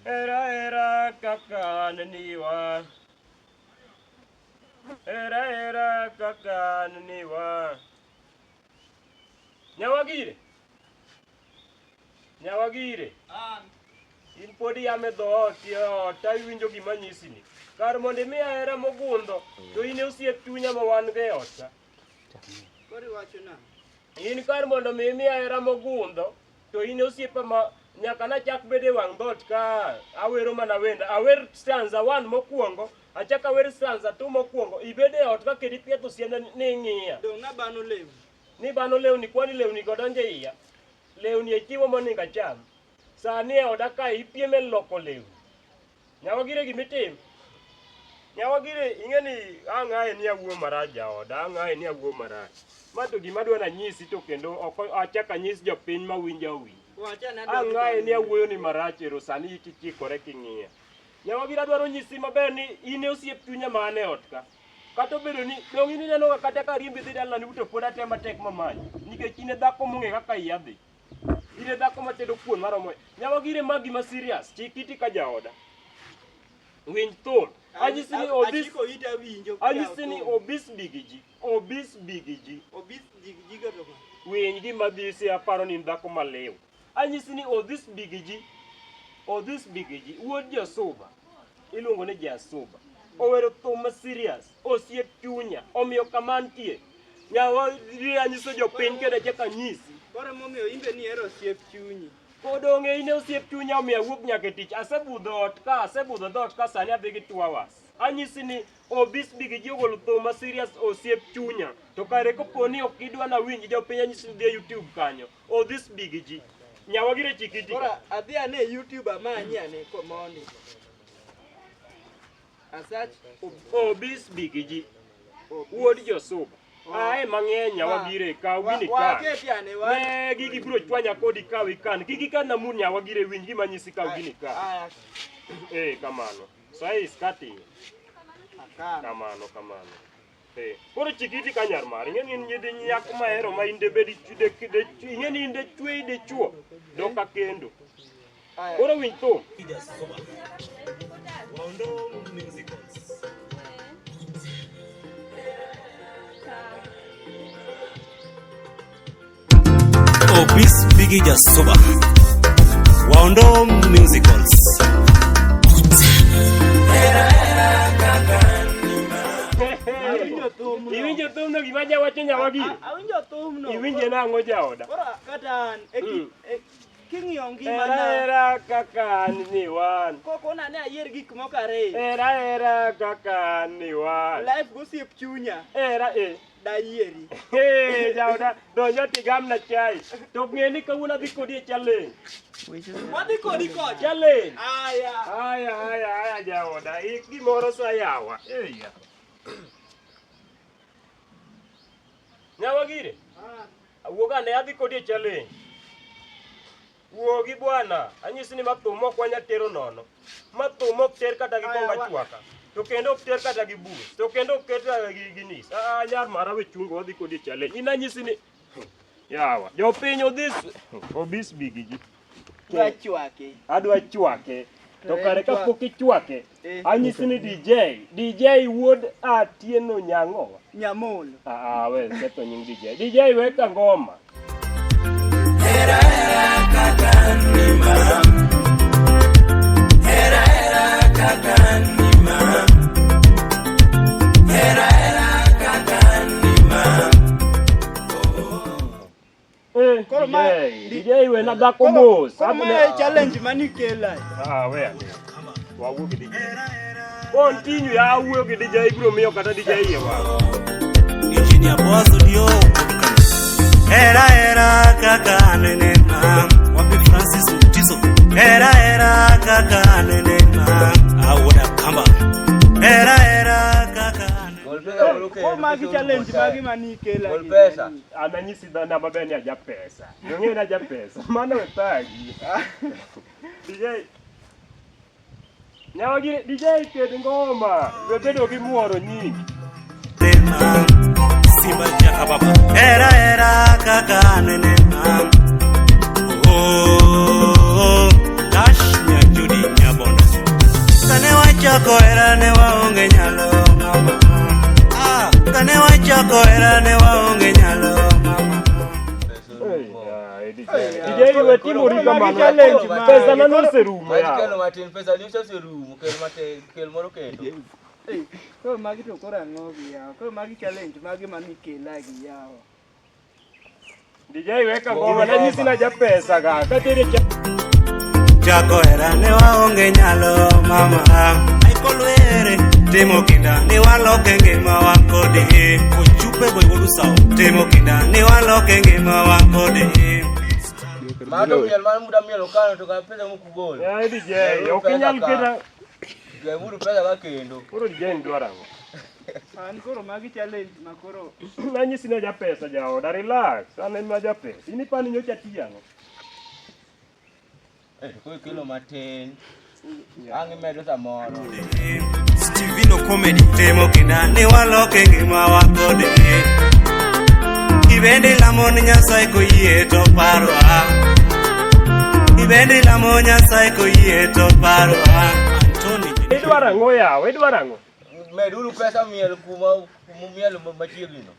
Era kaka niwa. Era kaka niwa. Nyawagire. Nyawagire. In podi ame dhoot ta iwinjo gima nyisini. Kar mondo mi ahera mogundho to in osiep chunya ma wan go e ot ka. Kori wacho na. In kar mondo mi ahera mogundho to in osiepa ma nyaka nachak bede wang' dhoot ka awero mana wenda. Awer stanza 1 mokwongo, achak awer stanza 2 mokwongo. Ibede e ot ka kedi pietho sienda ni ng'iya. Dong' nabano lewni. Ni bano lewni kwani lewni go donjo e iya. Lewni e chiwo moningo acham. Sani e oda ka ipieme loko lewni. Nyawagire gimitimo. Nyawagire ing'eni ang'aye ni awuo marach jaoda, ang'aye ni awuo marach. Ma to gima dwa nanyisi to kendo achaka nyis jopiny mawinja owinj. Ang'aye ni awuoyo ni marach ero sani ikichikore king'iya. Nyawagire adwaro nyisi maber ni in osiep chunya mane e ot ka. Kata obedo ni dong' in ineno ka kata ka riembi dhi dalani to pod atema tek mamanyi. Nikech in e dhako mong'e kaka iya dhi. In e dhako matedo kuon maromo. Nyawagire ma gima serious, chik iti ka jaoda. Winj thum. Anyisi ni obis bigiji. Obis bigiji. Obis bigiji gato ko. Winj gima dhisi aparo ni dhako malew. Anyisi ni obis bigiji. Obis bigiji. Wuod Jasuba. Iluongo ni Jasuba. Owero thum ma serious. Osiep chunya. Omiyo kamantie. Nyawagire anyiso jopiny kendo achaka nyisi. Koro momiyo imbe ni ero osiep chunyi. Kodong'e in osiep chunya omiyo awuok nyaka e tich. Asebudho dhoot ka sani adhi gi 2 hours. Anyisi ni obis bigiji ogolo thum ma serious osiep chunya. To kare kopo ni ok idwa na winj jopiny anyisi ni dhi e YouTube kanyo. Obis bigiji. Nyawagire chikiti. Koro adhi ane YouTube amanyi ane komondi. Asach obis bigiji. Wuod Jasuba. Ae mang'eny Nyawagire kaw gini ka. Waketi ane wa. Ne gigi biro chwanya kodi kaw ikan. Kiki kan namur Nyawagire winj gima nyisi kaw gini ka. Kamano. Sai skati. Kamano. Koro chikiti ka nyar mari. Ing'eni in nyidi nyako mahero ma inde bedi ing'eni inde chwe ide chuo. Doka kendo. Koro winj thum. Waundo musicals. Obis Biggie Jasuba. Waundo musicals. Iwinjo thum no gima jawacho Nyawagire? Awinjo thum no. Iwinje nang'o jaoda? Koro kata king'iyo ngima Era kaka ni wan. koko nane ayier gik moko ariyo. Era kaka ni wan. Life gosiep chunya. Dayieri. Jaoda donjo tigam na chai. To ng'e ni kawuono adhi kodi e challenge. Wadhi kodi kocha. Challenge. Aya. Jaoda. Ik gimoro sa yawa. Nyawagire. Awuoga ne adhi kodi e challenge. Wuogi bwana, anyisi ni mathum ok wanya tero nono. Mathum ok ter kata gi konga chwaka. To kendo ok ter kata gi bus. To kendo ok ter gi nis. Nyar mara we chungo wadhi kodi challenge. Ina anyisi ni yawa. Jopiny obis bigiji. Adwa chwake. To kare ka pok ichwake. Anyisi ni DJ wuod Atieno Nyang'owa. Nyamolo. We ketho nying DJ. DJ weka ngoma. Era kakanima. Era kakanima. Era kakanima. Koro DJ we na dhako mos. Koro challenge mani kela. We ane. Wawuo gi DJ. Continue ya wuoyo gi DJ biro miyo kata DJ ye wa. Engineer Boaz Dio. Era kaka nenema. Wapi Francis Mtizo. Era kaka nenema. Awoda kamba. Era kaka nenema. Magi challenge magi mani kela. Gol pesa. Ananyisi dhana maber ni aja pesa. Yong'e na aja pesa. Mano we tagi. DJ Nyawagire DJ ked ngoma. Webedo gi muoro nyingi. Simba jaka baba. Era kaka nenema. Dash nya judi nyabo. wachako era ne waonge nyalo mama. Kane wachako era ne waonge nyalo mama. DJ we timori kamano challenge pesa na noserumo ya. Kelo matin pesa ni oserumo kel matin kel moro kendo. Ko magi to kora ngogi ya. Ko magi challenge magi mani kela gi yao. DJ weka ngoma na nyisi na ja pesa ga katere Chako era ne waonge nyalo mama. Ai kolwere timo kinda ni waloke ngima wakode. Ochupe go iwodu sawo. Timo kinda ni waloke ngima wakode. Mato miel man muda miel okano to ka pesa mukugol. Ya DJ okinyal kira. Ya mudu pesa ka kendo. Koro DJ ndwarango. An koro magi challenge makoro. Na nyisi na ja pesa jao da relax. Ane ma ja pesa. Ini pani nyocha tiyango. Ko kelo matin. Angi medo samoro. Stevino comedy. Timo kinda ni waloke ngima wakode. Ibendi lamon Nyasaye koyie to parwa. Ibendi lamon Nyasaye koyie to parwa. Antoni Edwarango ya, edwarango. Meduru pesa miel kuma miel machiegni no.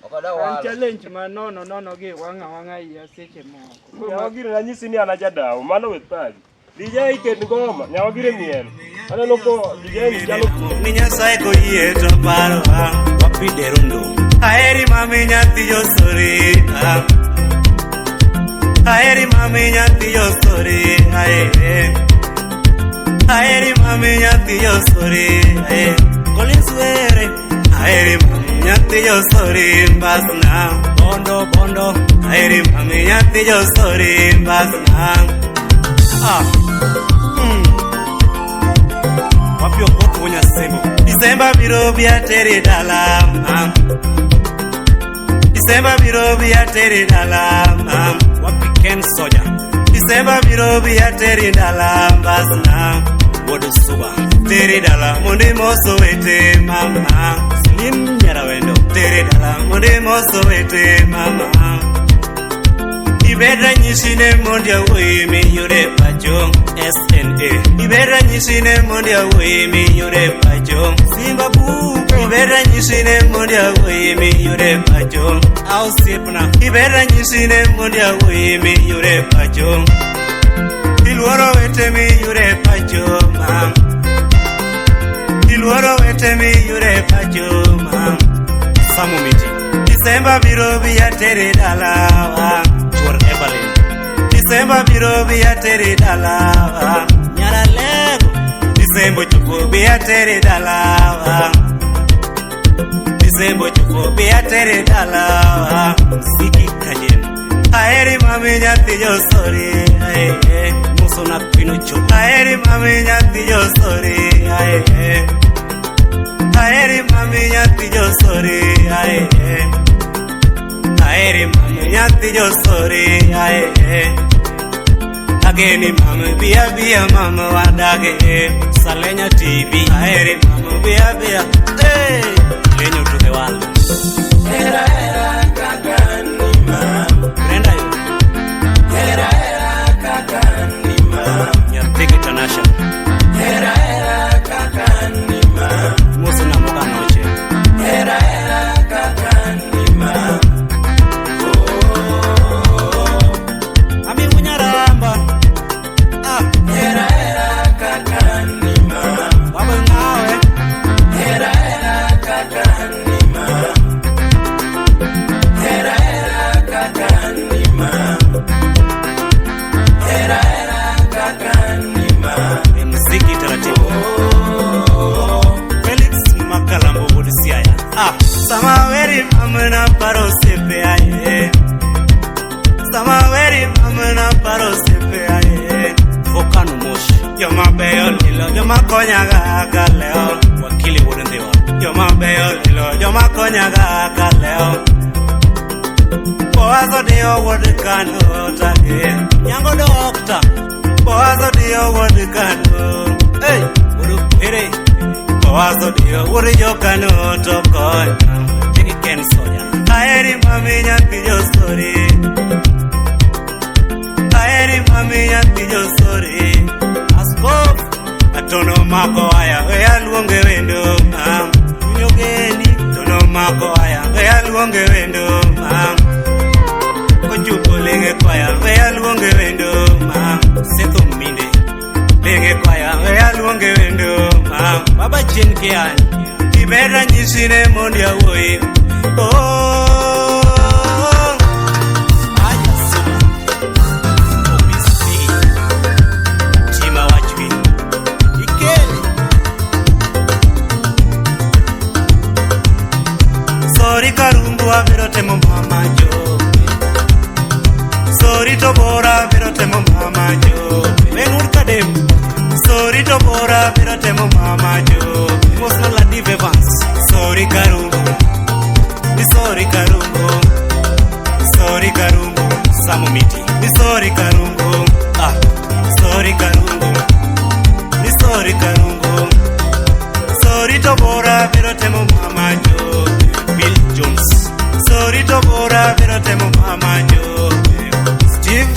Okada wala. An challenge nono gi wanga ya seche moko. Nyawagire na nyisi ni anajadao mano with pagi. DJ iket ngoma, nyawagire miel. Aneno ko DJ ni chalo ni Nyasaye koyie to parwa. Wapide rundo. Aheri mami nyathi yo story. Aheri mami nyathi yo story. Aheri mami nyathi yo story. Koliswere. Aheri mami nyathi yo story. Basna bondo. Aheri mami nyathi yo story. Basna. Wapio poko wonya sembo. Disemba biro bia teri dala. Disemba biro bia teri dala. Wapiken soja. Disemba biro bia teri dala. Basna bodo suba. Teri dala mundi moso wete mama. Slim nyara wendo. Teri dala mundi moso wete mama. Ibera nyisine mondia wemi yure pacho SNA. Ibera nyisine mondia wemi yure pacho Simba Buku. Ibera nyisine mondia wemi yure pacho Ausipna. Ibera nyisine mondia wemi yure pacho Iluoro wete mi yure pacho mam. Iluoro wete mi yure pacho mam. Samu miti. Disemba biro bia teri dala. Disemba biro bia teri dala. Nyara lego. Disemba chuko bia teri dala. Disemba chuko bia teri dala. Siki kajen. Aheri mami nyathi yo story. Muso na pino chuko. Aheri mami nyathi yo story. Aheri mami nyathi yo story. Aheri mami nyathi yo story. Ageni mama bia mama wadage. Salenya TV. Aheri mama bia. Lenyo tuke wala. Era kakani mama. Brenda yo. Era kakani mama. Nyatiki tanasha. Era kakani mama. Musu na moga noche. Era kakani mama. Ami munyaramba. Era kakani mama. Baba ngawe. Era kakani mama. Era kakani mama. Era kakani mama. Muziki taratibu. Felix Makalambo Budisiaya. Samaweri mamna paro sepe aye. Samaweri mamna paro sepe aye. Fokano moshi. Yoma beyo lilo yoma konyaga kaleo. Wakili wodendewa. Yoma beyo lilo yoma konyaga kaleo. Boazo dio wodikano tage. Nyango dokta. Boazo dio wodikano. Hey, wodu pere. Boazo dio wodijokano tokonya. Tiki ken soja. Aheri mami nyathi yo story. Aheri mami nyathi yo story. Askofu atono mako Nenge kwaya wea luonge wendo Baba Chen Kian Ibera nyisine mondi ya woi Aya suma Obisi Chima wachwi Ikele Sorry karungu avero temo mama jo Sorry to bora avero temo mama jo Venur kadem Sorry to bora avero temo mama jo Mosna la dive vans Sorry karungu Ni sorry karungu Sorry karungu Samu miti Ni sorry karungu Sorry karungu Ni sorry karungu Sorry to bora avero temo mama jo Bill Jones Sorry to bora avero temo mama jo Steve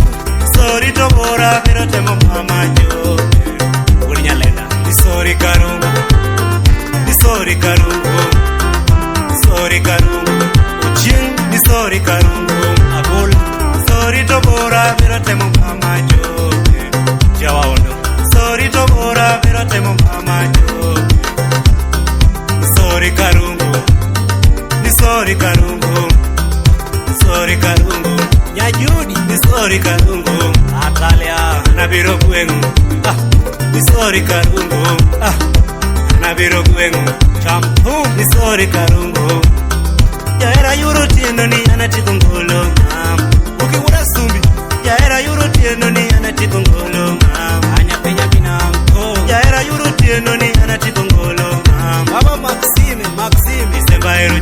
Sorry to bora avero temo mama jo Urinya lenda Ni sorry karungu Ni sorry karungu Sorry karungu Uchin Ni sorry karungu Agul Sorry to bora avero temo mama jo Jawa ondo Sorry to bora avero temo mama jo Sorry karungu Ni sorry karungu Sorry karungu Nyajudi Ni sorry karungu Atalia Nabiro kwengu Ni sorry karungu Nabiro kwengu Champu Ni sorry karungu Yaera yuro tieno ni anatiko ngolo Uki wura sumbi Yaera yuro tieno ni anatiko ngolo Anya penya binanko Yaera yuro tieno ni anatiko ngolo Baba Maxime Isemba ero